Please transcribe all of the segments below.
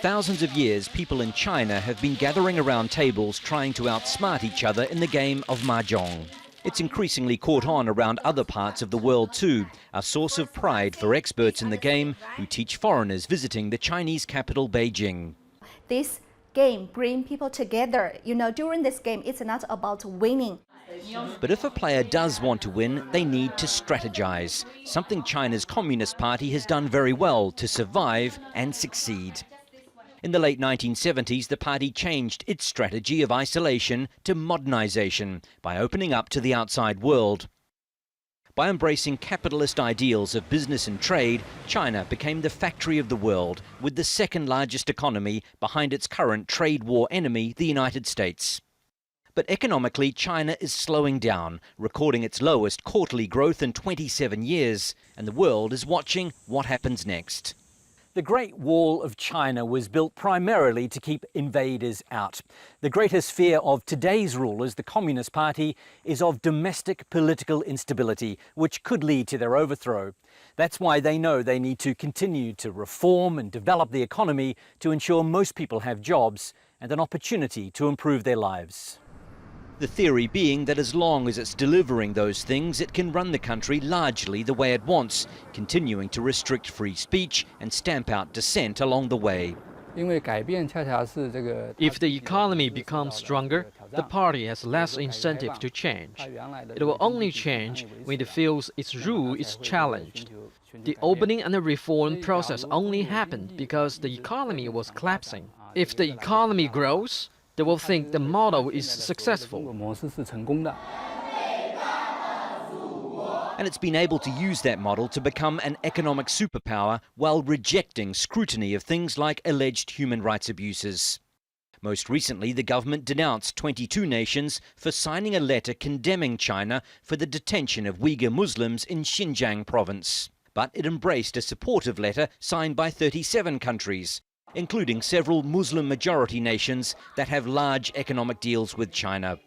thousands of years, people in China have been gathering around tables trying to outsmart each other in the game of Mahjong. It's increasingly caught on around other parts of the world too, a source of pride for experts in the game who teach foreigners visiting the Chinese capital Beijing. This game brings people together. During this game, it's not about winning. But if a player does want to win, they need to strategize, something China's Communist Party has done very well to survive and succeed. In the late 1970s, the party changed its strategy of isolation to modernization by opening up to the outside world. By embracing capitalist ideals of business and trade, China became the factory of the world, with the second largest economy behind its current trade war enemy, the United States. But economically, China is slowing down, recording its lowest quarterly growth in 27 years, and the world is watching what happens next. The Great Wall of China was built primarily to keep invaders out. The greatest fear of today's rulers, the Communist Party, is of domestic political instability, which could lead to their overthrow. That's why they know they need to continue to reform and develop the economy to ensure most people have jobs and an opportunity to improve their lives. The theory being that as long as it's delivering those things, it can run the country largely the way it wants, continuing to restrict free speech and stamp out dissent along the way. If the economy becomes stronger, the party has less incentive to change. It will only change when it feels its rule is challenged. The opening and the reform process only happened because the economy was collapsing. If the economy grows, they will think the model is successful. And it's been able to use that model to become an economic superpower while rejecting scrutiny of things like alleged human rights abuses. Most recently, the government denounced 22 nations for signing a letter condemning China for the detention of Uyghur Muslims in Xinjiang province. But it embraced a supportive letter signed by 37 countries, including several Muslim-majority nations that have large economic deals with China.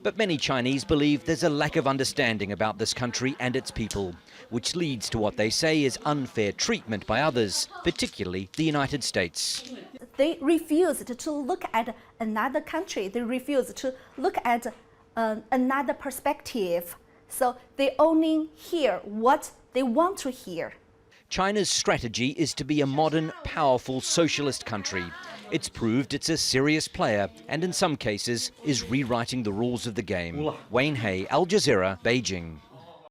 But many Chinese believe there's a lack of understanding about this country and its people, which leads to what they say is unfair treatment by others, particularly the United States. They refuse to look at another country. They refuse to look at another perspective. So they only hear what they want to hear. China's strategy is to be a modern, powerful socialist country. It's proved it's a serious player and in some cases is rewriting the rules of the game. Wayne Hay, Al Jazeera, Beijing.